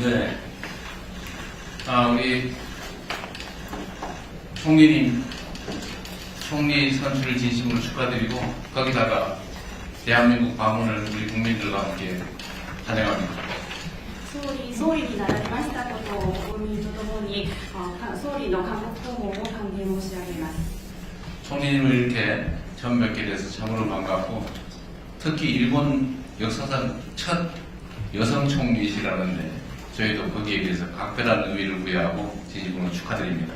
네. 우리 총리님, 총리 선출을 진심으로 축하드리고, 거기다가 대한민국 방문을 우리 국민들과 함께 환영합니다. 総理になられましたことを国民とともに総理の韓国訪問を歓迎申し上げます。 총리님을 이렇게 처음 뵙게 돼서 참으로 반갑고, 특히 일본 역사상 첫 여성 총리시라는데 저희도 거기에 대해서 각별한 의미를 부여하고 진심으로 축하드립니다.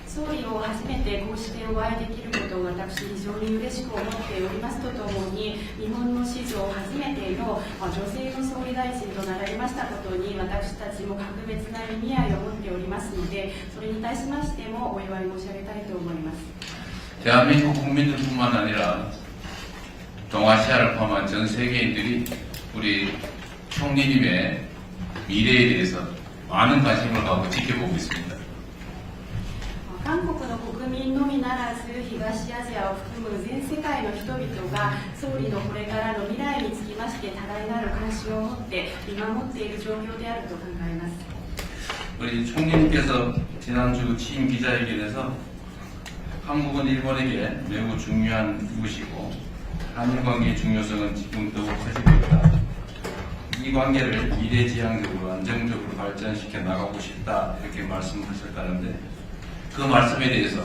総理を初めてこうしてお会いできることを私非常に嬉しく思っておりますとともに、日本の史上初めての女性の総理大臣となられましたことに私たちも格別な意味合いを持っておりますので、それに対しましてもお祝い申し上げたいと思います。 대한민국 국민들뿐만 아니라 동아시아를 포함한 전 세계인들이 우리 총리님의 미래에 대해서 많은 관심을 갖고 지켜보고 있습니다. 韓国の国民のみならず東アジアを含む全世界の人々が総理のこれからの未来につきまして多大なる関心を持って見守っている状況であると考えます。 우리 총리님께서 지난주 취임 기자회견에서 한국은 일본에게 매우 중요한 이웃이고 한일 관계의 중요성은 지금 더욱 커지고 있다. 이 관계를 미래지향적으로 안정적으로 발전시켜 나가고 싶다 이렇게 말씀하셨다는데 그 말씀에 대해서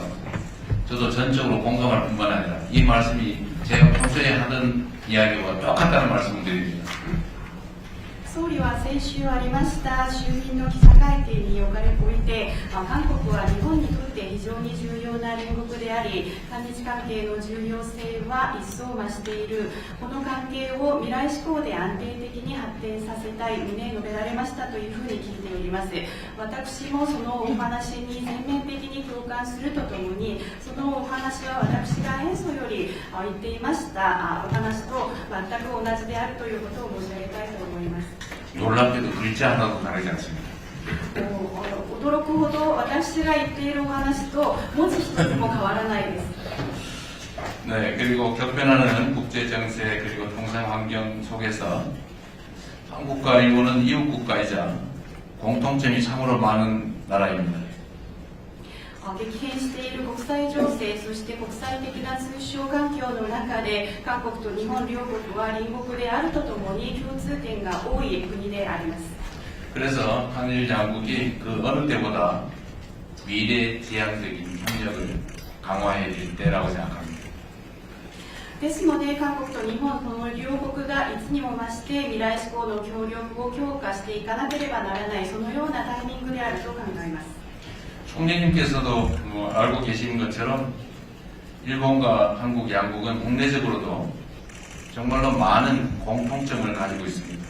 저도 전적으로 공감할 뿐만 아니라 이 말씀이 제가 평소에 하던 이야기와 똑같다는 말씀을 드립니다. 総理は先週ありました衆議院の記者会見において、韓国は日本にとって非常に重要な隣国であり、韓日関係の重要性は一層増している。この関係を未来志向で安定的に発展させたい旨述べられましたというふうに聞いております。私もそのお話に全面的に共感するとともに、そのお話は私が演奏より言っていましたお話と全く同じであるということを申し上げたいと思います。 놀랍게도 글자 하나도 다르지 않습니다. 驚くほど私が言っているお話と文字一つも変わらないです。 네, 그리고 격변하는 국제 정세 그리고 통상 환경 속에서 한국과 일본은 이웃 국가이자 공통점이 참으로 많은 나라입니다. 激変している国際情勢、そして国際的な通商環境の中で韓国と日本両国は隣国であるとともに共通点が多い国であります。 그래서 한일 양국이 그 어느 때보다 미래지향적인 협력을 강화해야 될 때라고 생각합니다. ですので韓国と日本の両国がいつにも増して未来志向の協力を強化していかなければならないそのようなタイミングであると考えます。 총리님께서도 알고 계시는 것처럼 일본과 한국 양국은 국내적으로도 정말로 많은 공통점을 가지고 있습니다.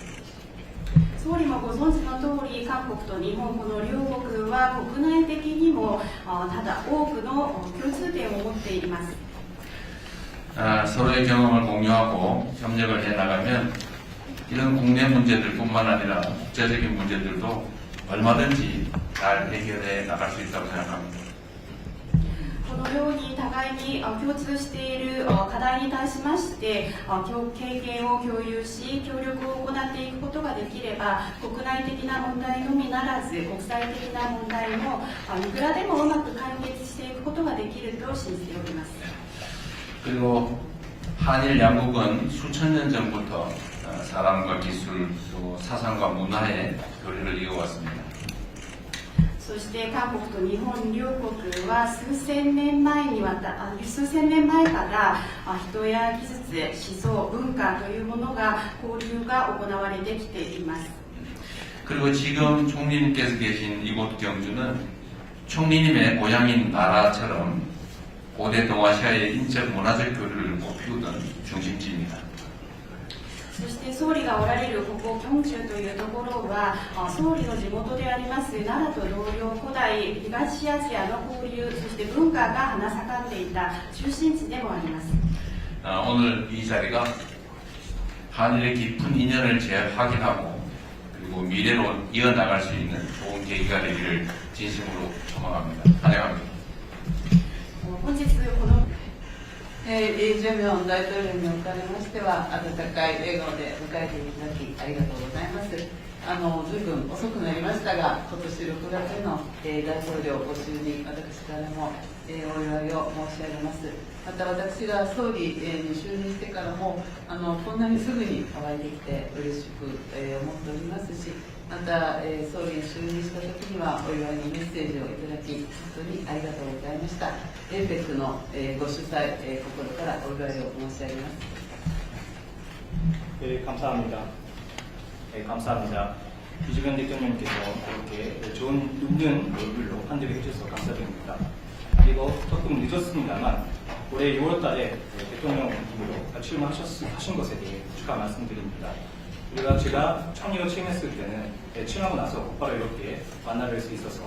総理もご存知の通り、韓国と日本この両国は国内的にもただ多くの共通点を持っています。 서로의 경험을 공유하고 협력을 해나가면 이런 국내 문제들뿐만 아니라 국제적인 문제들도 얼마든지 잘 해결해 나갈 수 있다고 생각합니다. このように互いに共通している課題に対しまして経験を共有し協力を行っていくことができれば国内的な問題のみならず国際的な問題もいくらでもうまく解決していくことができると信じております。 그리고 한일 양국은 수천 년 전부터 사람과 기술 또 사상과 문화의 교류를 이어왔습니다. そして韓国と日本両国は数千年前から人や技術、思想、文化というものが交流が行われてきています。 그리고 지금 총리님께서 계신 이곳 경주는 총리님의 고향인 나라처럼 고대 동아시아의 인적 문화적 교류를 꽃피우던 중심지입니다. そして総理がおられるここキョンチュというところは総理の地元であります奈良と同様古代東アジアの交流そして文化が花盛んでいた中心地でもあります。 오늘 이 자리가 한일의 깊은 인연을 재확인하고 그리고 미래로 이어나갈 수 있는 좋은 계기가 되기를 진심으로 소망합니다. 환영합니다. 本日このイ・ジェミョン大統領におかれましては温かい笑顔で迎えていただきありがとうございます。ずいぶん遅くなりましたが、今年6月の、大統領ご就任、私からも、お祝いを申し上げます。また私が総理に就任してからもこんなにすぐにお会いできて嬉しく、思っておりますし、また、総理に就任した時にはお祝いのメッセージをいただき、本当にありがとうございました。APEC の、ご主催、心からお祝いを申し上げます。감사합니다. 감사합니다. 이주변 대통령님께서 이렇게 좋은 웃는 얼굴로 환대를 해주셔서 감사드립니다. 그리고 조금 늦었습니다만 올해 6월달에 대통령님으로 출마하신 것에 대해 축하 말씀드립니다. 우리가 제가 청리로 취임했을 때는 취임하고 나서 곧바로 이렇게 만나뵐 수 있어서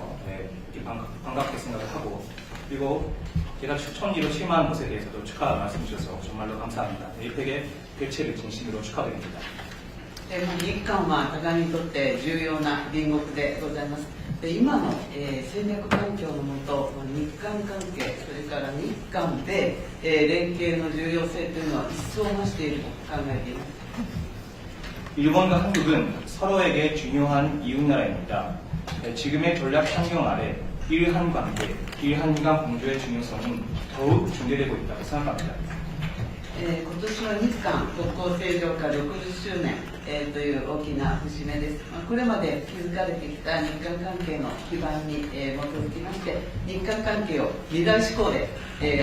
이렇게 반갑게 생각을 하고, 그리고 제가 청리로 취임한 것에 대해서도 축하 말씀 주셔서 정말로 감사합니다. APEC의 개최를 진심으로 축하드립니다. 日韓は互いにとって重要な隣国でございます。今の、戦略環境のもと、日韓関係、それから日韓で、連携の重要性というのは一層増していると考えています。 일본과 한국은 서로에게 중요한 이웃나라입니다. 지금의 전략 환경 아래 일한 관계, 일한미간 공조의 중요성은 더욱 중대되고 있다고 생각합니다. 今年は日韓国交正常化60周年、という大きな節目です。これまで築かれてきた日韓関係の基盤に、基づきまして、日韓関係を二大志向で、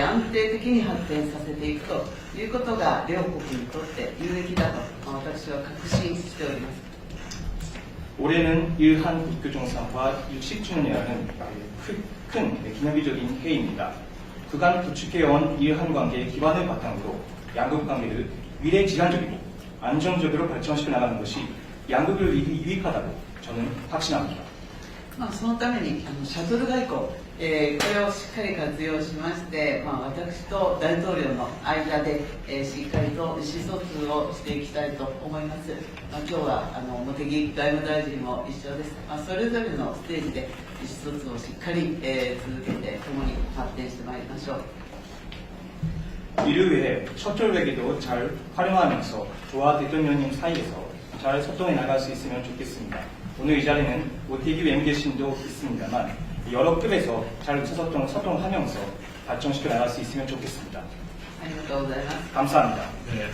安定的に発展させていくということが両国にとって有益だと、私は確信しております。 올해는 일한 국교 정상화 60주년이라는 큰 기념비적인 해입니다. 그간 구축해온 일한 관계의 기반을 바탕으로 양국 관계를 미래 지향적이고 안정적으로 발전시켜 나가는 것이 양국을 유익하다고 저는 확신합니다. そのためにシャトル外交、これをしっかり活用しまして、私と大統領の間で、しっかりと意思疎通をしていきたいと思います。今日は茂木外務大臣も一緒です。それぞれのステージで意思疎通をしっかり、続けて共に発展してまいりましょう。 이를 위해 첫절외기도 잘 활용하면서 저와 대통령님 사이에서 잘 소통해 나갈 수 있으면 좋겠습니다. 오늘 이 자리는 모태기 외무대신도 있습니다만 여러 급에서 잘 소통하면서 발전시켜 나갈 수 있으면 좋겠습니다. 감사합니다. 네.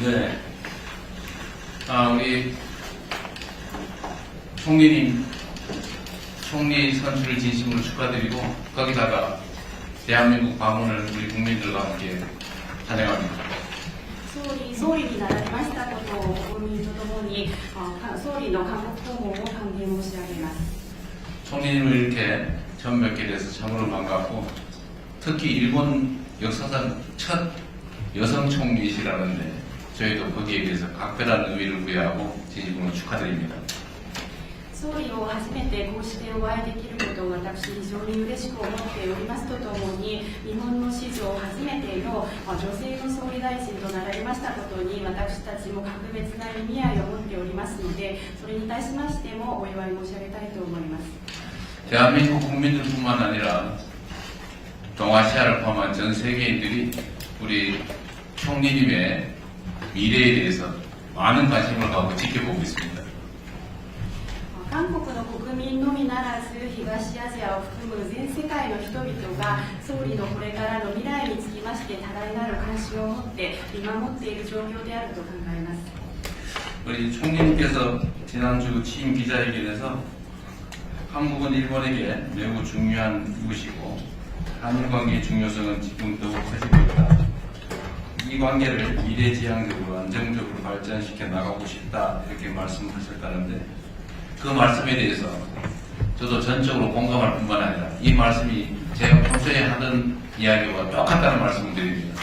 네. 우리 총리님, 총리 선출을 진심으로 축하드리고, 거기다가 대한민국 방문을 우리 국민들과 함께 환영합니다. 総理になられましたことを国民とともに総理の韓国訪問を歓迎申し上げます。 총리님을 이렇게 처음 뵙게 돼서 참으로 반갑고, 특히 일본 역사상 첫 여성 총리시라는데 저희도 거기에 대해서 각별한 의미를 부여하고 진심으로 축하드립니다. 総理を初めてこうしてお会いできることを私非常に嬉しく思っておりますとともに、日本の史上初めての女性の総理大臣となられましたことに私たちも格別な意味合いを持っておりますので、それに対しましてもお祝い申し上げたいと思います。 대한민국 국민들뿐만 아니라 동아시아를 포함한 전 세계인들이 우리 총리님의 미래에 대해서 많은 관심을 갖고 지켜보고 있습니다. 韓国の国民のみならず東アジアを含む全世界の人々が総理のこれからの未来につきまして多大なる関心を持って見守っている状況であると考えます。 우리 총리님께서 지난주 취임 기자회견에서 한국은 일본에게 매우 중요한 이웃이고 한일 관계의 중요성은 지금 더욱 커지고 있다. 이 관계를 미래지향적으로 안정적으로 발전시켜 나가고 싶다 이렇게 말씀하셨다는데 그 말씀에 대해서 저도 전적으로 공감할 뿐만 아니라 이 말씀이 제가 평소에 하던 이야기와 똑같다는 말씀을 드립니다.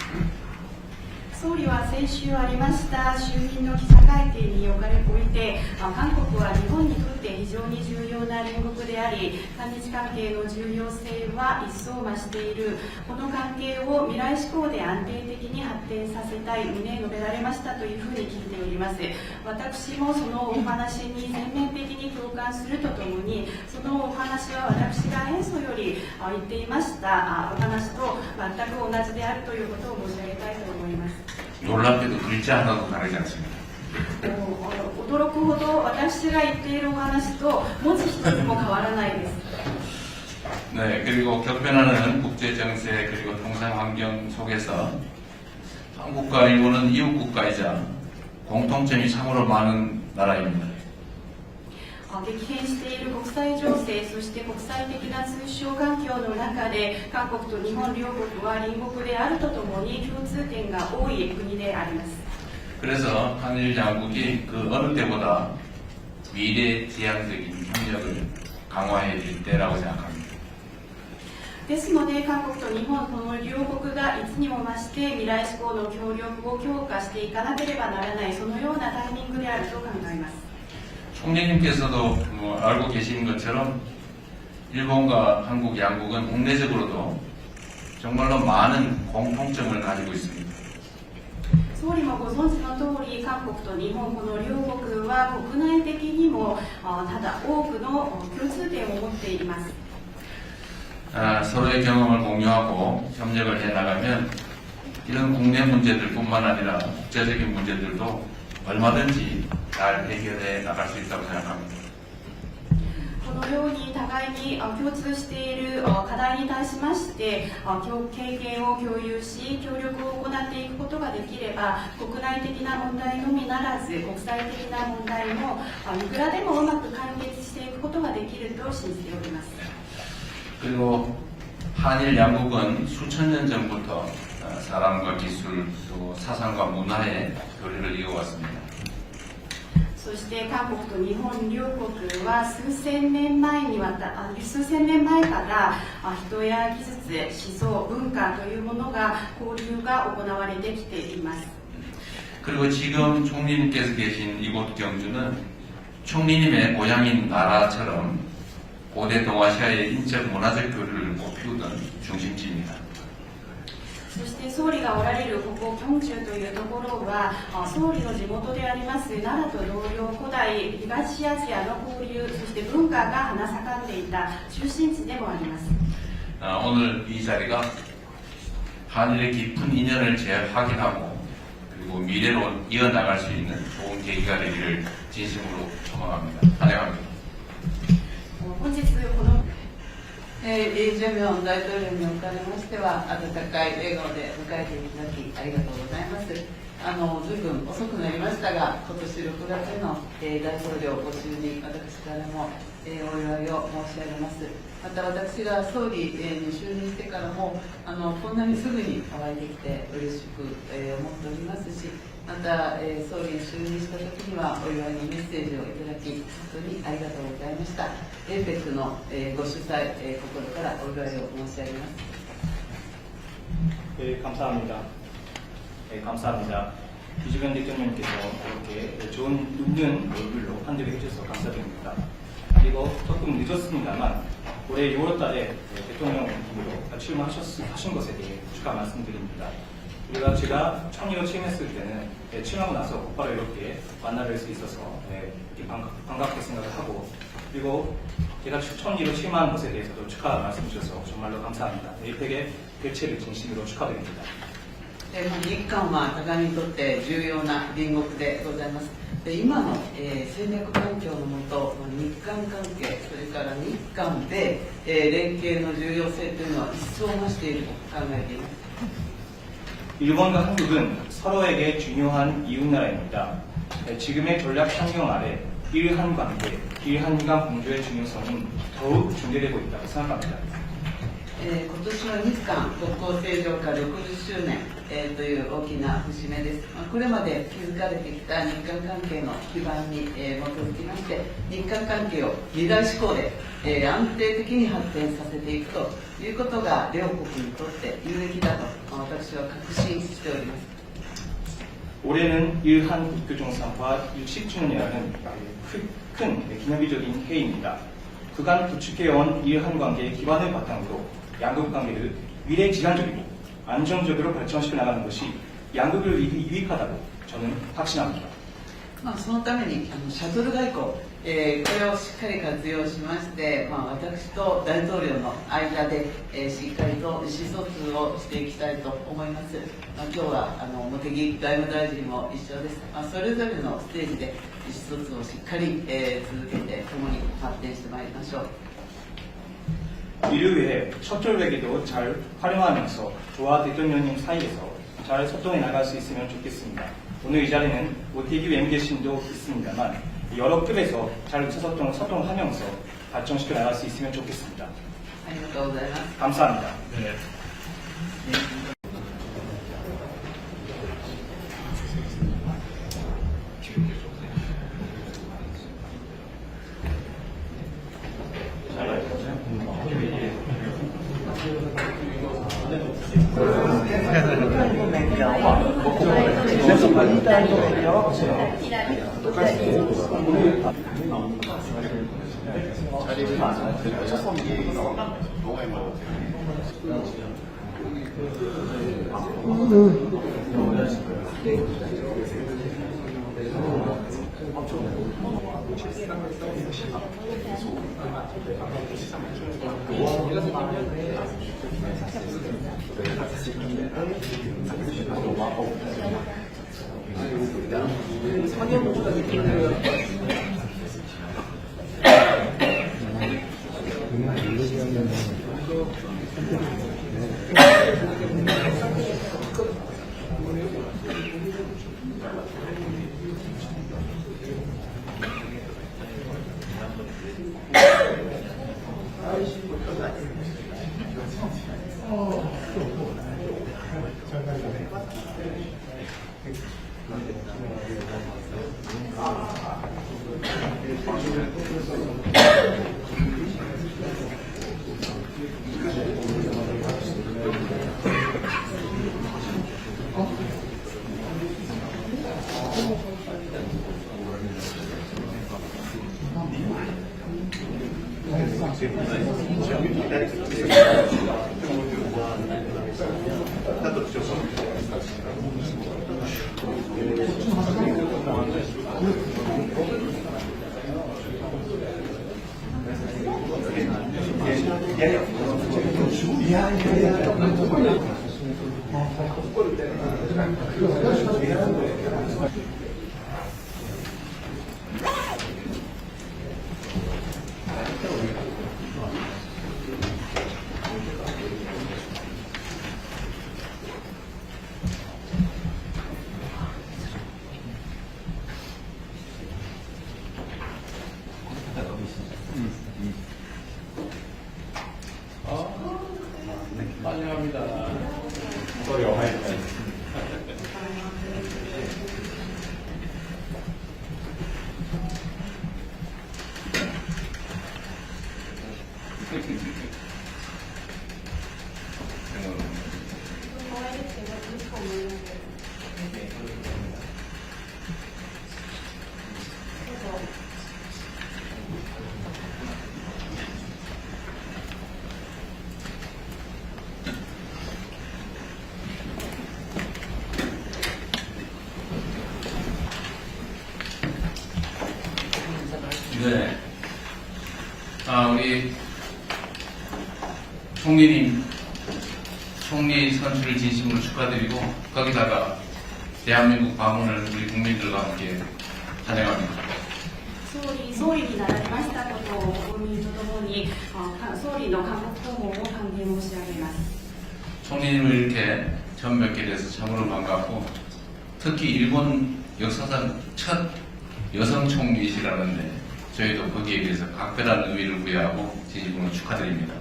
総理は先週ありました就任の記者会見において、韓国は日本にとって非常に重要な隣国であり、韓日関係の重要性は一層増している。この関係を未来志向で安定的に発展させたい旨述べられましたというふうに聞いております。私もそのお話に全面的に共感するとともに、そのお話は私が演奏より言っていましたお話と全く同じであるということを申し上げたいと思います。 놀랍게도 글자 하나도 다르지 않습니다. 驚くほど私が言っているお話と文字一つも変わらないです。 네, 그리고 격변하는 국제 정세 그리고 통상 환경 속에서 한국과 일본은 이웃 국가이자 공통점이 참으로 많은 나라입니다. 激変している国際情勢、そして国際的な通商環境の中で韓国と日本両国は隣国であるとともに共通点が多い国であります。 그래서 한일 양국이 그 어느 때보다 미래지향적인 협력을 강화해야 될 때라고 생각합니다. ですので韓国と日本この両国がいつにも増して未来志向の協力を強化していかなければならない、そのようなタイミングであると考えます。 총리님께서도 알고 계신 것처럼 일본과 한국 양국은 국내적으로도 정말로 많은 공통점을 가지고 있습니다. 総理もご存知の通り、韓国と日本この両国は国内的にもただ多くの共通点を持っています。 서로의 경험을 공유하고 협력을 해나가면 이런 국내 문제들뿐만 아니라 국제적인 문제들도 얼마든지 잘 해결해 나갈 수 있다고 생각합니다. このように互いに共通している課題に対しまして経験を共有し協力を行っていくことができれば国内的な問題のみならず国際的な問題もいくらでもうまく解決していくことができると信じております。 그리고 한일 양국은 수천 년 전부터 사람과 기술 또 사상과 문화의 교류를 이어왔습니다. そして韓国と日本両国は数千年前から人や技術、思想、文化というものが交流が行われてきています。 그리고 지금 총리님께서 계신 이곳 경주는 총리님의 고향인 나라처럼 고대 동아시아의 인적 문화적 교류를 꽃피우던 중심지입니다. そして総理がおられるここ京中というところは総理の地元であります奈良と同様古代東アジアの交流そして文化が花盛んでいた中心地でもあります。 오늘 이 자리가 한일의 깊은 인연을 재확인하고 그리고 미래로 이어나갈 수 있는 좋은 계기가 되기를 진심으로 소망합니다. 환영합니다. 本日このイ・ジェミョン大統領におかれまししては温かい笑顔で迎えていただきありがとうございます。ずいぶん遅くなりましたが、今年6月の、大統領ご就任、私からも、お祝いを申し上げます。また私が総理に就任してからもこんなにすぐにお会いできて嬉しく、思っておりますし、また、総理に就任した時にはお祝いのメッセージをいただき本当にありがとうございました。APECの、ご主催、心からお祝いを申し上げます。감사합니다. 감사합니다. 이주변 대통령님께서 이렇게 좋은 웃는 얼굴로 환대를 해주셔서 감사드립니다. 그리고 조금 늦었습니다만 올해 6월달에 대통령으로 출마하신 것에 대해 축하 말씀드립니다. 우리가 제가 총리로 취임했을 때는 취임하고 나서 곧바로 이렇게 만나뵐 수 있어서 이렇게 반갑게 생각을 하고, 그리고 제가 총리로 취임한 것에 대해서도 축하 말씀 주셔서 정말로 감사합니다. APEC의 개최를 진심으로 축하드립니다. 日韓は互いにとって重要な隣国でございます。で今の、戦略環境のもと、日韓関係、それから日韓米、連携の重要性というのは一層増していると考えています。 일본과 한국은 서로에게 중요한 이웃나라입니다. 지금의 전략 환경 아래 일한 관계, 일한 간 공조의 중요성은 더욱 중대되고 있다고 생각합니다. 今年は日韓国交正常化60周年、という大きな節目です。これまで築かれてきた日韓関係の基盤に、基づきまして日韓関係を二大志向で、安定的に発展させていくということが両国にとって有益だと私は確信しております。 올해는 일한 국교정상화 60주년이라는 큰 기념비적인 해입니다. 그간 구축해온 일한 관계의 기반을 바탕으로 양국 관계를 미래지향적이고 안정적으로 발전시켜 나가는 것이 양국을 유익하다고 저는 확신합니다. そのためにシャトル外交、これをしっかり活用しまして、私と大統領の間で、しっかりと意思疎通をしていきたいと思います。今日は茂木外務大臣も一緒です。それぞれのステージで意思疎通をしっかり、続けて共に発展してまいりましょう。 이를 위해 셔틀외교도 잘 활용하면서 저와 대통령님 사이에서 잘 소통해 나갈 수 있으면 좋겠습니다. 오늘 이 자리는 모태기 외무대신도 있습니다만 여러 급에서 잘 소통하면서 발전시켜 나갈 수 있으면 좋겠습니다. ありがとうございます。 감사합니다. 네. 総理お入りください。네. 우리 총리님, 총리 선출을 진심으로 축하드리고, 거기다가 대한민국 방문을 우리 국민들과 함께 환영합니다. 総理になられましたことを国民とともに総理の韓国訪問を歓迎申し上げます。 총리님을 이렇게 처음 뵙게 돼서 참으로 반갑고, 특히 일본 역사상 첫 여성 총리이시라는데 저희도 거기에 대해서 각별한 의미를 부여하고 진심으로 축하드립니다.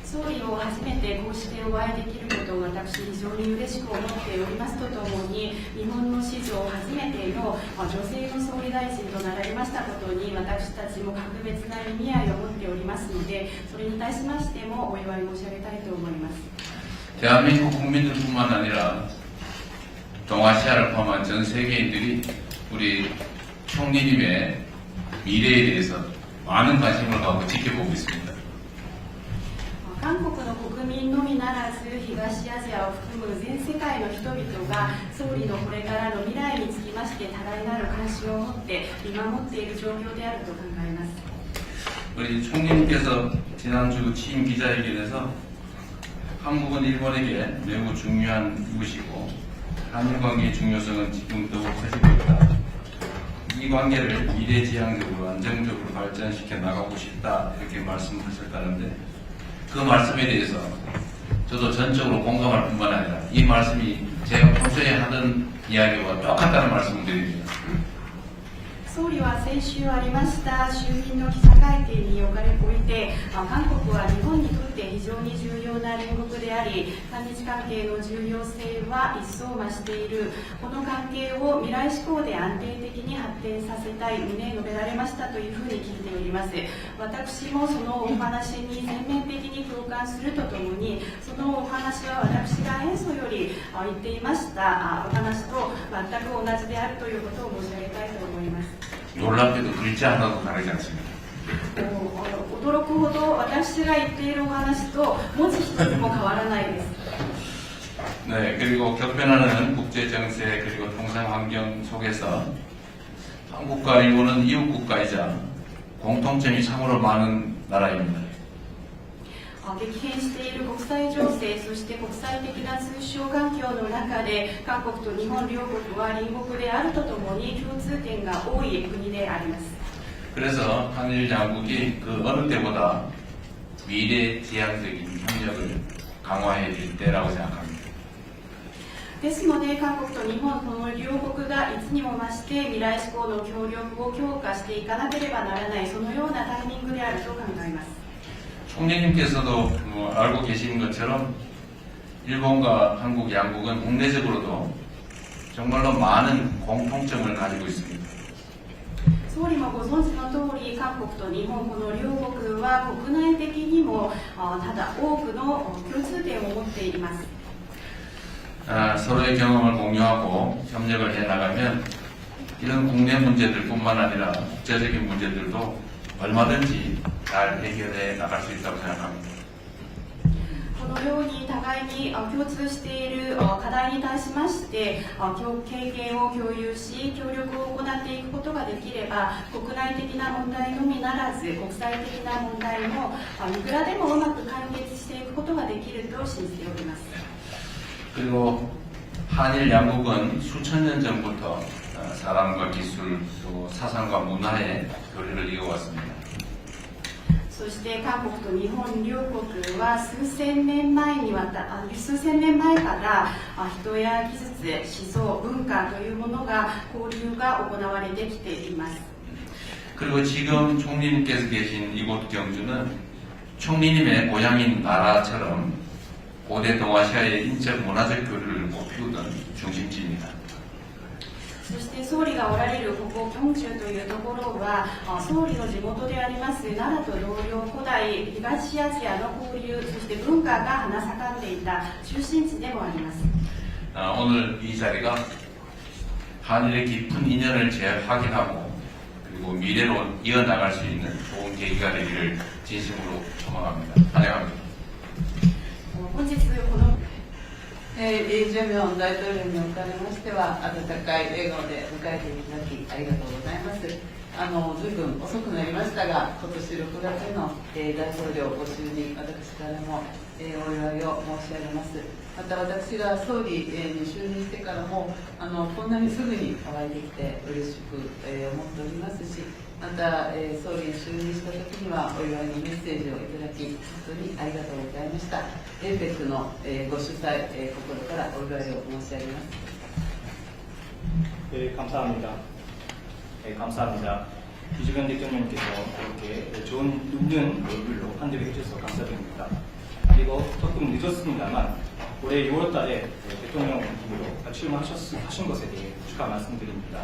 総理を初めてこうしてお会いできることを私非常に嬉しく思っておりますとともに、日本の史上初めての女性の総理大臣となられましたことに私たちも格別な意味合いを持っておりますので、それに対しましてもお祝い申し上げたいと思います。 대한민국 국민들뿐만 아니라 동아시아를 포함한 전 세계인들이 우리 총리님의 미래에 대해서 많은 관심을 갖고 지켜보고 있습니다. 韓国の国民のみならず東アジアを含む全世界の人々が総理のこれからの未来につきまして多大なる関心を持って見守っている状況であると考えます。 우리 총리님께서 지난주 취임 기자회견에서 한국은 일본에게 매우 중요한 이웃이고 한일 관계의 중요성은 지금 더욱 커지고 있다. 이 관계를 미래지향적으로 안정적으로 발전시켜 나가고 싶다 이렇게 말씀하셨다는데 그 말씀에 대해서 저도 전적으로 공감할 뿐만 아니라 이 말씀이 제가 평소에 하던 이야기와 똑같다는 말씀을 드립니다. 総理は先週ありました衆議院の記者会見において、韓国は日本にとって非常に重要な隣国であり、韓日関係の重要性は一層増している。この関係を未来志向で安定的に発展させたい旨述べられましたというふうに聞いております。私もそのお話に全面的に共感するとともに、そのお話は私が演奏より言っていましたお話と全く同じであるということを申し上げたいと思います。 놀랍게도 글자 하나도 다르지 않습니다. 驚くほど私が言っているお話と文字一つも変わらないです。 네, 그리고 격변하는 국제 정세 그리고 통상 환경 속에서 한국과 일본은 이웃 국가이자 공통점이 참으로 많은 나라입니다. 激変している国際情勢、そして国際的な通商環境の中で韓国と日本両国は隣国であるとともに共通点が多い国であります。 그래서 한일 양국이 그 어느 때보다 미래지향적인 협력을 강화해야 될 때라고 생각합니다. ですので韓国と日本この両国がいつにも増して未来志向の協力を強化していかなければならない、そのようなタイミングであると考えます。 총리님께서도 알고 계시는 것처럼 일본과 한국 양국은 국내적으로도 정말로 많은 공통점을 가지고 있습니다. 総理もご存知の通り、韓国と日本この両国は国内的にもただ多くの共通点を持っています。 서로의 경험을 공유하고 협력을 해나가면 이런 국내 문제들뿐만 아니라 국제적인 문제들도 얼마든지 잘 해결해 나갈 수 있다고 생각합니다. このように互いに共通している課題に対しまして経験を共有し協力を行っていくことができれば国内的な問題のみならず国際的な問題もいくらでもうまく解決していくことができると信じております。 그리고 한일 양국은 수천 년 전부터 사람과 기술 또 사상과 문화의 교류를 이어왔습니다. そして韓国と日本両国は数千年前から人や技術、思想、文化というものが交流が行われてきています。 그리고 지금 총리님께서 계신 이곳 경주는 총리님의 고향인 나라처럼 고대 동아시아의 인적 문화적 교류를 꽃피우던 중심지입니다. そして総理がおられるここ京中というところは総理の地元であります奈良と同様古代東アジアの交流そして文化が花盛んでいた中心地でもあります。 오늘 이 자리가 한일의 깊은 인연을 재확인하고 그리고 미래로 이어나갈 수 있는 좋은 계기가 되기를 진심으로 소망합니다. 환영합니다. 本日このイ・ジェミョン大統領におかれましては、温かい笑顔で迎えていただき、ありがとうございます。随分遅くなりましたが、今年6月の、大統領ご就任、私からも、お祝いを申し上げます。また私が総理に就任してからも、こんなにすぐにお会いできて嬉しく、思っておりますし、また、総理に就任した時にはお祝いのメッセージをいただき、本当にありがとうございました。APEC の、ご主催、心からお祝いを申し上げます。 감사합니다. 감사합니다. 이주변 대통령님께서 이렇게 좋은 눕는 얼굴로 환대를 해주셔서 감사드립니다. 그리고 조금 늦었습니다만 올해 6월달에 대통령으로 출마하신 것에 대해 축하 말씀드립니다.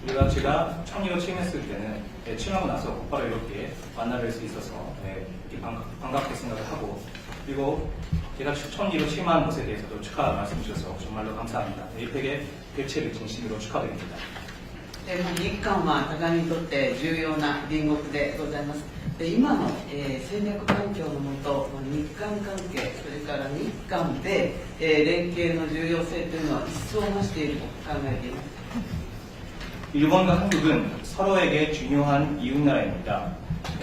우리가 제가 청리로 취임했을 때는 취임하고 나서 곧바로 이렇게 만나뵐 수 있어서 이렇게 반갑게 생각을 하고 그리고 제가 청리로 취임한 것에 대해서도 축하 말씀 주셔서 정말로 감사합니다. APEC의 개최를 진심으로 축하드립니다. 日韓は互いにとって重要な隣国でございます。で今の、戦略環境のもと、日韓関係、それから日韓米、連携の重要性というのは一層増していると考えています。 일본과 한국은 서로에게 중요한 이웃나라입니다.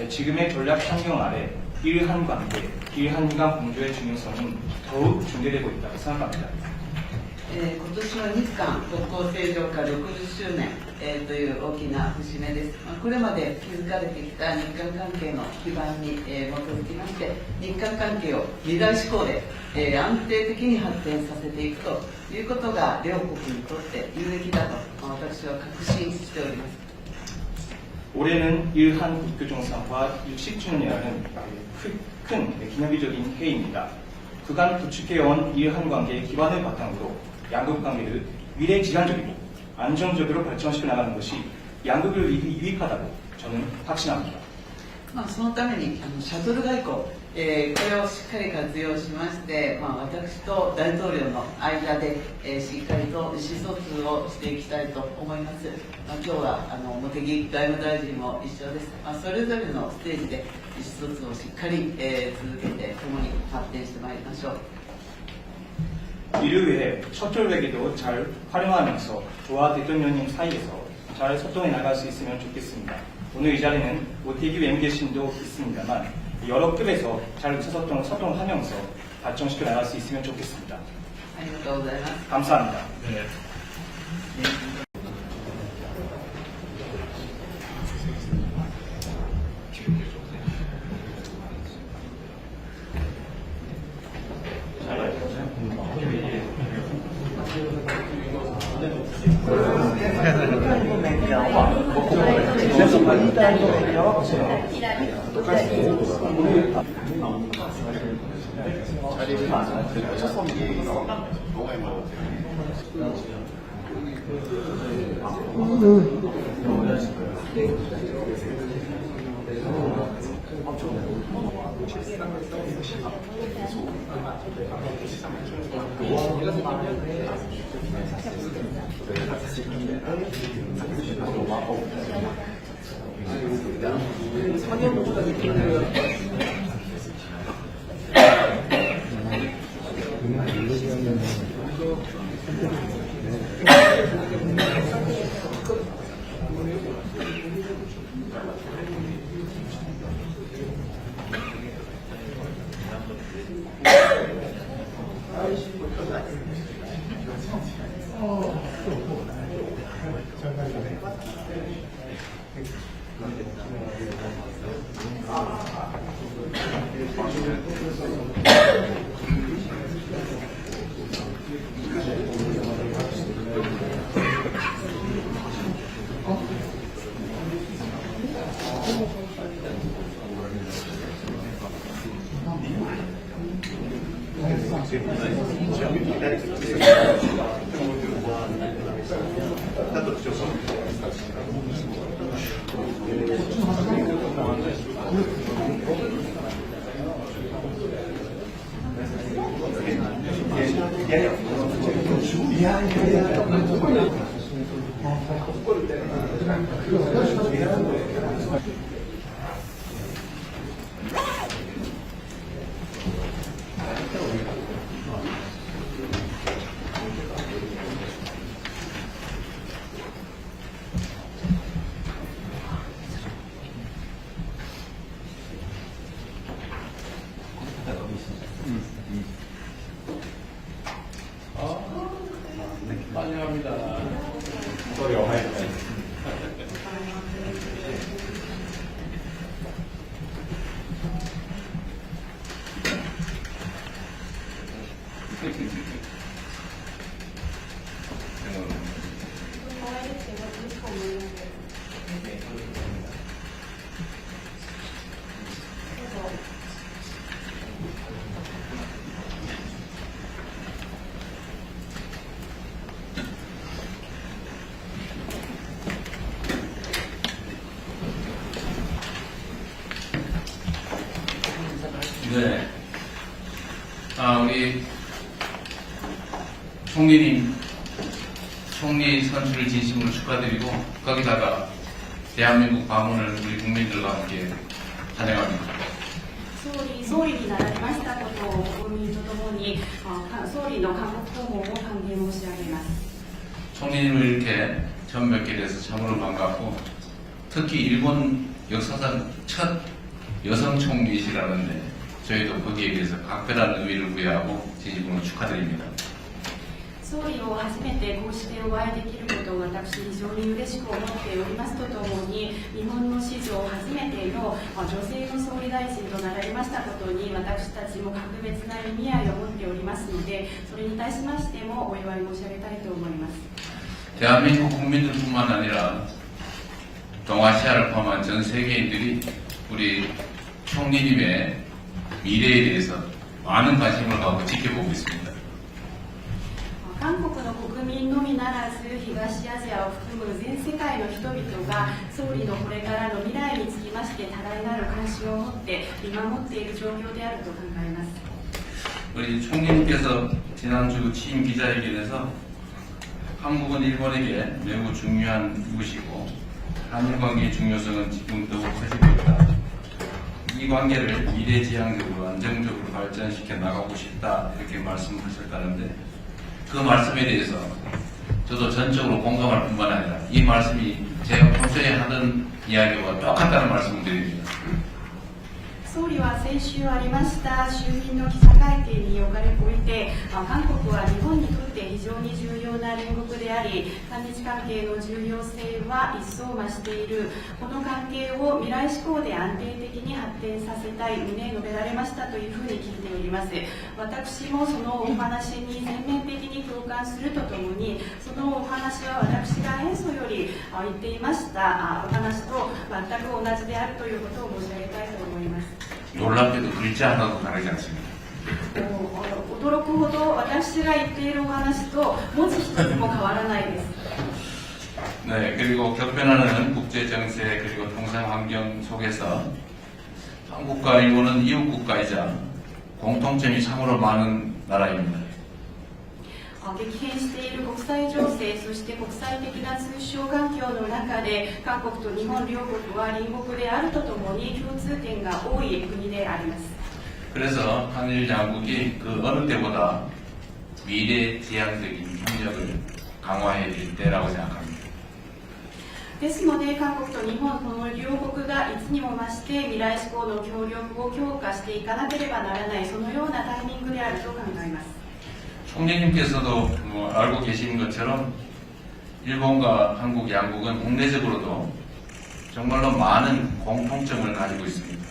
지금의 전략 환경 아래 일한 관계, 일한간 공조의 중요성은 더욱 중대되고 있다고 생각합니다. 今年は日韓国交正常化60周年、という大きな節目です。これまで築かれてきた日韓関係の基盤に、基づきまして日韓関係を二大志向で、安定的に発展させていくということが両国にとって有益だと私は確信しております。 올해는 일한 국교 정상화 60주년이라는 큰 기념비적인 해입니다. 그간 구축해온 일한 관계의 기반을 바탕으로 양국 관계를 미래지향적이고 안정적으로 발전시켜 나가는 것이 양국을 유익하다고 저는 확신합니다. そのためにシャトル外交、これをしっかり活用しまして、私と大統領の間で、しっかりと意思疎通をしていきたいと思います。今日は茂木外務大臣も一緒です。それぞれのステージで意思疎通をしっかり、続けて共に発展してまいりましょう。 이를 위해 셔틀 외교도 잘 활용하면서 저와 대통령님 사이에서 잘 소통해 나갈 수 있으면 좋겠습니다. 오늘 이 자리는 모태기 외무계신도 있습니다만 여러 급에서 잘 소통하면서 발전시켜 나갈 수 있으면 좋겠습니다. ありがとうございます。 감사합니다. 환영합니다. 네. 우리 총리님, 총리 선출을 진심으로 축하드리고, 거기다가 대한민국 방문을 우리 국민들과 함께 환영합니다. 総理になられましたことを国民とともに総理の韓国訪問を歓迎申し上げます。 총리님을 이렇게 처음 뵙게 돼서 참으로 반갑고, 특히 일본 역사상 첫 여성 총리시라는데 저희도 거기에 대해서 각별한 의의를 부여하고 진심으로 축하드립니다. 総理を初めてこうしてお会いできることを私非常に嬉しく思っておりますとともに、日本の史上初めての女性の総理大臣となられましたことに私たちも格別な意味合いを持っておりますので、それに対しましてもお祝い申し上げたいと思います。 대한민국 국민들뿐만 아니라 동아시아를 포함한 전 세계인들이 우리 총리님의 미래에 대해서 많은 관심을 갖고 지켜보고 있습니다. 韓国の国民のみならず東アジアを含む全世界の人々が総理のこれからの未来につきまして多大なる関心を持って見守っている状況であると考えます。 우리 총리님께서 지난주 취임 기자회견에서 한국은 일본에게 매우 중요한 이웃이고 한일 관계의 중요성은 지금 더욱 커지고 있다. 이 관계를 미래지향적으로 안정적으로 발전시켜 나가고 싶다 이렇게 말씀하셨다는데 그 말씀에 대해서 저도 전적으로 공감할 뿐만 아니라 이 말씀이 제가 평소에 하던 이야기와 똑같다는 말씀을 드립니다. 総理は先週ありました就任の記者会見において、韓国は日本にとって非常に重要な隣国であり、韓日関係の重要性は一層増している。この関係を未来志向で安定的に発展させたい旨述べられましたというふうに聞いております。私もそのお話に全面的に共感するとともに、そのお話は私が演奏より言っていましたお話と全く同じであるということを申し上げたいと思います。 놀랍게도 글자 하나도 다르지 않습니다. 驚くほど私が言っているお話と文字一つも変わらないです。 네, 그리고 격변하는 국제 정세 그리고 통상 환경 속에서 한국과 일본은 이웃 국가이자 공통점이 참으로 많은 나라입니다. 激変している国際情勢、そして国際的な通商環境の中で韓国と日本両国は隣国であるとともに共通点が多い国であります。 그래서 한일 양국이 그 어느 때보다 미래지향적인 협력을 강화해야 될 때라고 생각합니다. ですので韓国と日本この両国がいつにも増して未来志向の協力を強化していかなければならない、そのようなタイミングであると考えます。 총리님께서도 알고 계신 것처럼 일본과 한국 양국은 국내적으로도 정말로 많은 공통점을 가지고 있습니다.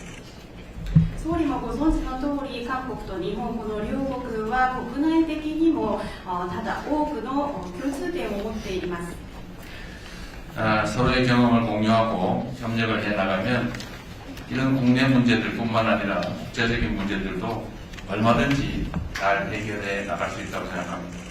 総理もご存知の通り、韓国と日本この両国は国内的にもただ多くの共通点を持っています。 서로의 경험을 공유하고 협력을 해나가면 이런 국내 문제들뿐만 아니라 국제적인 문제들도 얼마든지 잘 해결해 나갈 수 있다고 생각합니다.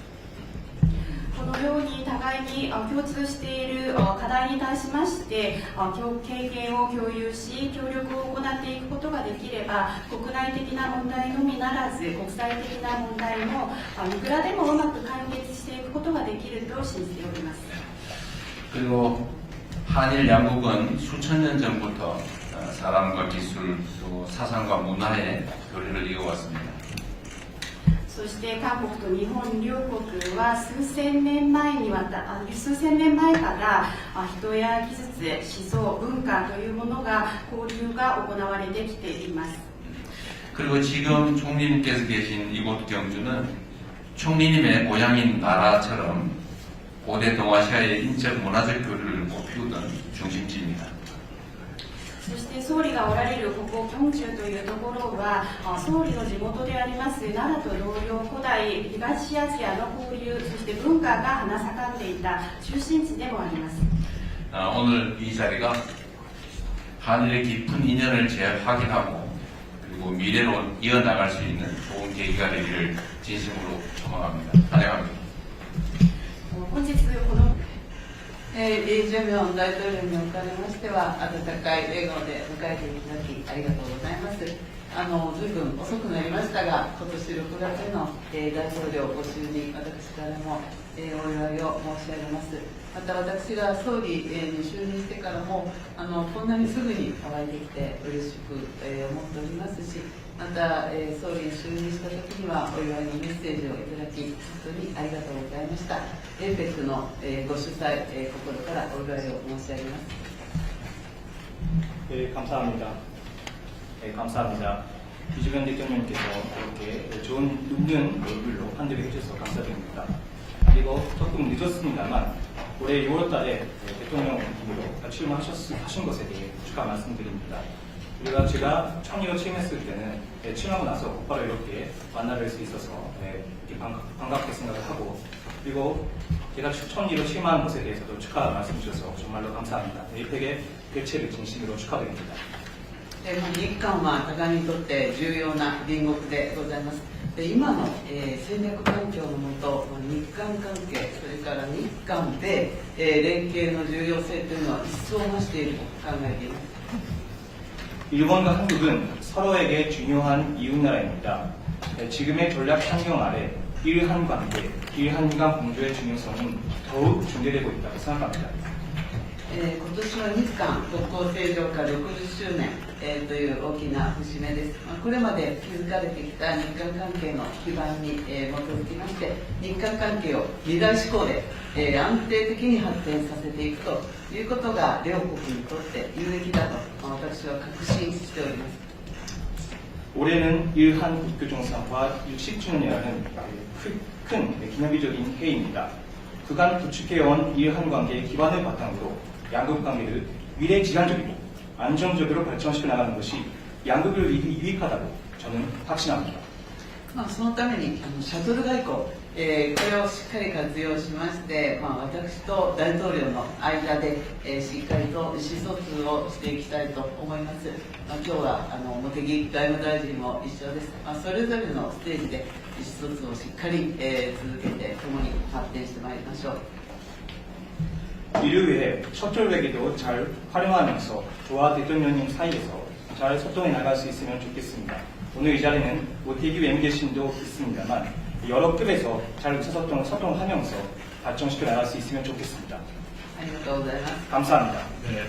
このように互いに共通している課題に対しまして経験を共有し協力を行っていくことができれば国内的な問題のみならず国際的な問題もいくらでもうまく解決していくことができると信じております。 그리고 한일 양국은 수천 년 전부터 사람과 기술 또 사상과 문화의 교류를 이어왔습니다. そして韓国と日本両国は数千年前から人や技術、思想、文化というものが交流が行われてきています。 그리고 지금 총리님께서 계신 이곳 경주는 총리님의 고향인 나라처럼 고대 동아시아의 인적 문화적 교류를 꽃피우던 중심지입니다. そして総理がおられるここ京中というところは総理の地元であります奈良と同様古代東アジアの交流そして文化が花盛んでいた中心地でもあります。 오늘 이 자리가 한일의 깊은 인연을 재확인하고 그리고 미래로 이어나갈 수 있는 좋은 계기가 되기를 진심으로 소망합니다. 환영합니다. 本日このイ・ジェミョン大統領におかれましては、温かい笑顔で迎えていただきありがとうございます。随分遅くなりましたが、今年6月の、大統領ご就任、私からも、お祝いを申し上げます。また私が総理、に就任してからもこんなにすぐに乾いてきて嬉しく、思っておりますし、また、総理に就任した時にはお祝いのメッセージをいただき本当にありがとうございました。APECの、ご主催、心からお祝いを申し上げます。 감사합니다. 감사합니다. 이주변 대통령께서 이렇게 좋은 눕는 얼굴로 환대를 해주셔서 감사드립니다. 그리고 조금 늦었습니다만 올해 6월달에 대통령으로 출마하신 것에 대해 축하 말씀드립니다. 우리가 제가 총리로 취임했을 때는 취임하고 나서 곧바로 이렇게 만나뵐 수 있어서 이렇게 반갑게 생각을 하고 그리고 제가 총리로 취임한 것에 대해서도 축하 말씀 주셔서 정말로 감사합니다. APEC의 개최를 진심으로 축하드립니다. 日韓は互いにとって重要な隣国でございます。今の、戦略環境のもと、日韓関係、それから日韓米、連携の重要性というのは一層増していると考えています。 일본과 한국은 서로에게 중요한 이웃나라입니다. 지금의 전략 환경 아래 일한 관계, 일한간 공조의 중요성은 더욱 중대되고 있다고 생각합니다. 今年は日韓国交正常化60周年、という大きな節目です。これまで築かれてきた日韓関係の基盤に、基づきまして日韓関係を二大志向で、安定的に発展させていくということが両国にとって有益だと私は確信しております。 올해는 일한 국교 정상화 60주년이라는 큰 기념비적인 해입니다. 그간 구축해온 일한 관계의 기반을 바탕으로 양국 관계를 미래지향적이고 안정적으로 발전시켜 나가는 것이 양국을 유익하다고 저는 확신합니다. そのためにシャトル外交、これをしっかり活用しまして、私と大統領の間で、しっかりと意思疎通をしていきたいと思います。今日は茂木外務大臣も一緒です。それぞれのステージで意思疎通をしっかり、続けて共に発展してまいりましょう。 이를 위해 첫절 외교도 잘 활용하면서 저와 대통령님 사이에서 잘 소통해 나갈 수 있으면 좋겠습니다. 오늘 이 자리는 모태기 외무계신도 있습니다만 여러 급에서 잘 소통하면서 발전시켜 나갈 수 있으면 좋겠습니다. 감사합니다. 네.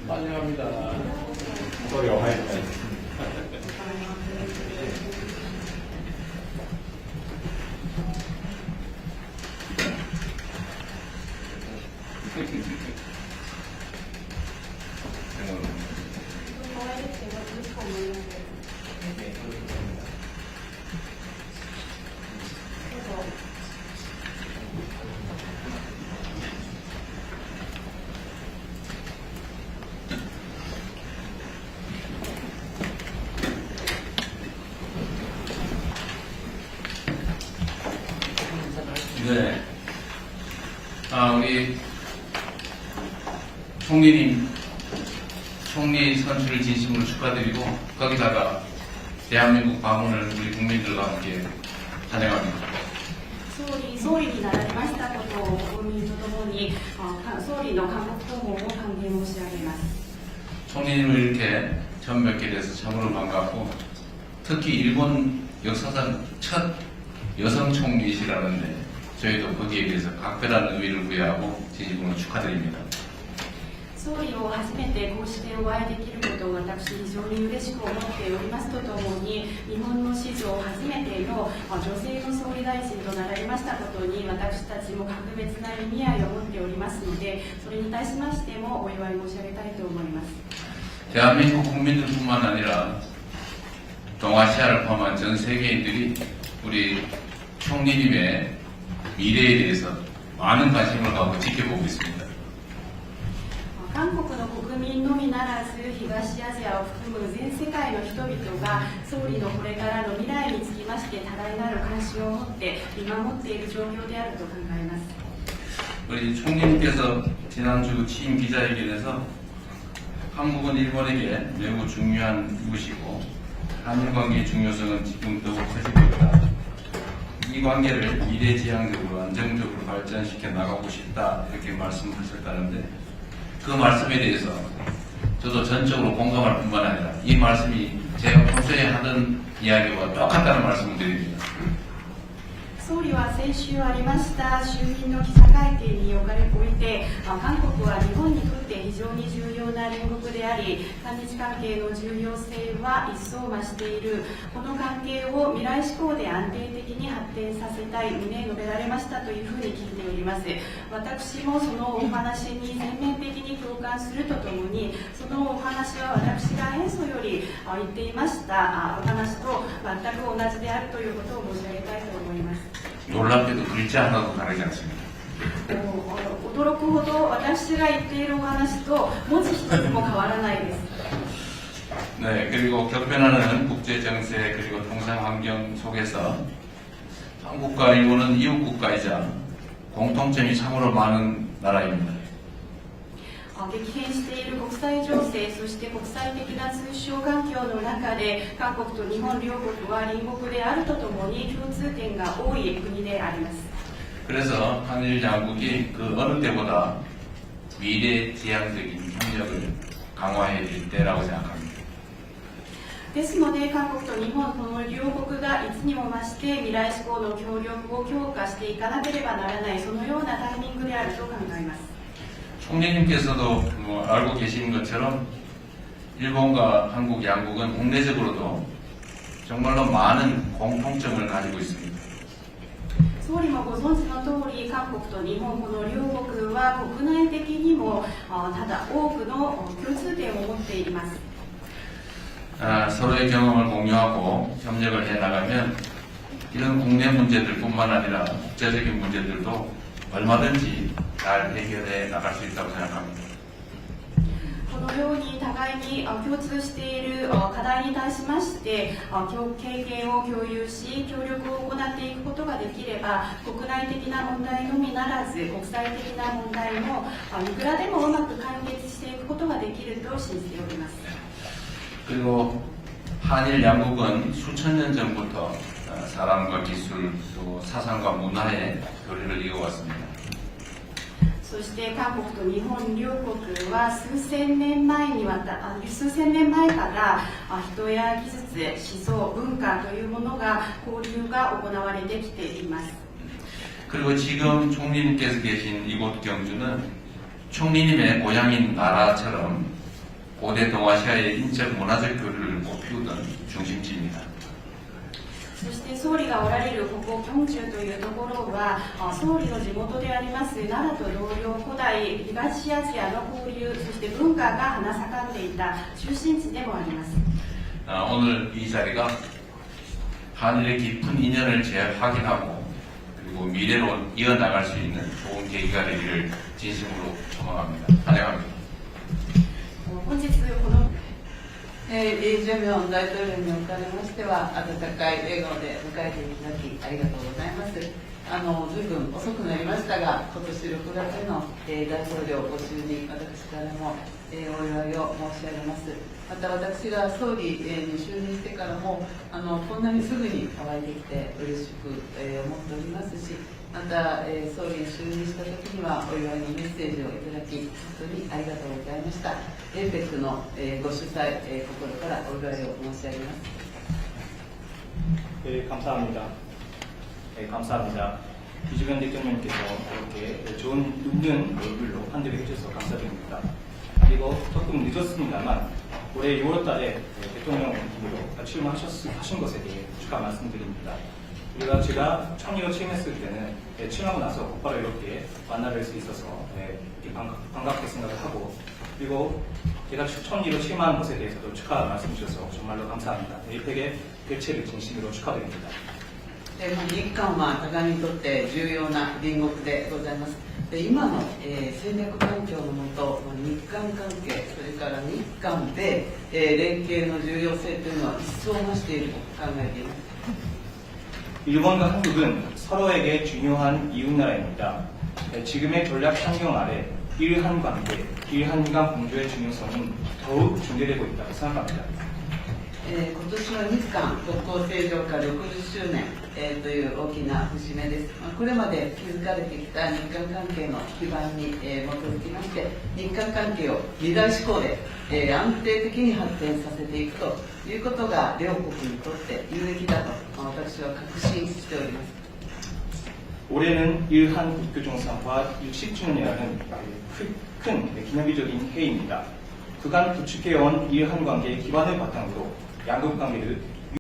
환영합니다. 소리 어마했다. 네. 우리 총리님, 총리 선출을 진심으로 축하드리고, 거기다가 대한민국 방문을 우리 국민들과 함께 환영합니다. 総理になられましたことを国民とともに総理の韓国訪問を歓迎申し上げます。 총리님을 이렇게 처음 뵙게 돼서 참으로 반갑고, 특히 일본 역사상 첫 여성 총리시라는데 저희도 거기에 대해서 각별한 의미를 부여하고 진심으로 축하드립니다. 総理を初めてこうしてお会いできることを私非常に嬉しく思っておりますとともに、日本の史上初めての女性の総理大臣となられましたことに私たちも格別な意味合いを持っておりますので、それに対しましてもお祝い申し上げたいと思います。 대한민국 국민들뿐만 아니라 동아시아를 포함한 전 세계인들이 우리 총리님의 미래에 대해서 많은 관심을 갖고 지켜보고 있습니다. 韓国の国民のみならず東アジアを含む全世界の人々が総理のこれからの未来につきまして多大なる関心を持って見守っている状況であると考えます。 우리 총리님께서 지난주 취임 기자회견에서 한국은 일본에게 매우 중요한 이웃이고 한일 관계의 중요성은 지금 더욱 커지고 있다. 이 관계를 미래지향적으로 안정적으로 발전시켜 나가고 싶다 이렇게 말씀하셨다는데, 그 말씀에 대해서 저도 전적으로 공감할 뿐만 아니라 이 말씀이 제가 평소에 하던 이야기와 똑같다는 말씀을 드립니다. 総理は先週ありました就任の記者会見において、韓国は日本にとって非常に重要な隣国であり、韓日関係の重要性は一層増している。この関係を未来志向で安定的に発展させたい旨述べられましたというふうに聞いております。私もそのお話に全面的に共感するとともに、そのお話は私が演奏より言っていましたお話と全く同じであるということを申し上げたいと思います。 놀랍게도 글자 하나도 다르지 않습니다. 驚くほど私が言っているお話と文字一つも変わらないです。 네, 그리고 격변하는 국제 정세 그리고 통상 환경 속에서 한국과 일본은 이웃 국가이자 공통점이 참으로 많은 나라입니다. 激変している国際情勢、そして国際的な通商環境の中で、韓国と日本両国は隣国であるとともに共通点が多い国であります。 그래서 한일 양국이 그 어느 때보다 미래지향적인 협력을 강화해야 될 때라고 생각합니다. ですので、韓国と日本、この両国がいつにも増して未来志向の協力を強化していかなければならない、そのようなタイミングであると考えます。 총리님께서도 알고 계신 것처럼 일본과 한국 양국은 국내적으로도 정말로 많은 공통점을 가지고 있습니다. 総理もご存知の通り、韓国と日本、この両国は国内的にもただ多くの共通点を持っています。 서로의 경험을 공유하고 협력을 해나가면 이런 국내 문제들뿐만 아니라 국제적인 문제들도 얼마든지 잘 해결해 나갈 수 있다고 생각합니다. このように互いに共通している課題に対しまして経験を共有し協力を行っていくことができれば国内的な問題のみならず国際的な問題もいくらでもうまく解決していくことができると信じております。 그리고 한일 양국은 수천 년 전부터 사람과 기술 또 사상과 문화의 교류를 이어왔습니다. そして韓国と日本両国は数千年前から人や技術、思想、文化というものが交流が行われてきています。 그리고 지금 총리님께서 계신 이곳 경주는 총리님의 고향인 나라처럼 고대 동아시아의 인적 문화적 교류를 꽃피우던 중심지입니다. そして総理がおられるここ京中というところは総理の地元であります奈良と同様古代東アジアの交流そして文化が花盛んでいた中心地でもあります。 오늘 이 자리가 한일의 깊은 인연을 재확인하고 그리고 미래로 이어나갈 수 있는 좋은 계기가 되기를 진심으로 소망합니다. 환영합니다. 本日このイ・ジェミョン大統領におかれましては、温かい笑顔で迎えていただき、ありがとうございます。随分遅くなりましたが、今年6月の、大統領ご就任、私からも、お祝いを申し上げます。また私が総理に就任してからも、こんなにすぐにお会いできて嬉しく、思っておりますし、また、総理に就任した時にはお祝いのメッセージをいただき本当にありがとうございました。 APEC の、ご主催、心からお祝いを申し上げます。 감사합니다. 감사합니다. 이주변 대통령님께서 이렇게 좋은 눕는 얼굴로 환대를 해주셔서 감사드립니다. 그리고 조금 늦었습니다만 올해 6월달에 대통령으로 출마하신 것에 대해 축하 말씀드립니다. 우리가 제가 총리로 취임했을 때는 취임하고 나서 곧바로 이렇게 만나뵐 수 있어서 이렇게 반갑게 생각을 하고 그리고 제가 총리로 취임한 것에 대해서도 축하 말씀 주셔서 정말로 감사합니다. APEC의 개최를 진심으로 축하드립니다. 日韓は互いにとって重要な隣国でございます。で今の、戦略環境のもと日韓関係それから日韓で、連携の重要性というのは一層増していると考えています。 일본과 한국은 서로에게 중요한 이웃나라입니다. 지금의 전략 환경 아래 일한 관계, 일한간 공조의 중요성은 더욱 중대되고 있다고 생각합니다. 今年は日韓国交正常化60周年、という大きな節目です。これまで築かれてきた日韓関係の基盤に、基づきまして日韓関係を二大志向で、安定的に発展させていくということが両国にとって有益だと私は確信しております。 올해는 일한 국교정상화 60주년이라는 큰 기념비적인 해입니다. 그간 구축해온 일한 관계의 기반을 바탕으로 양국 관계를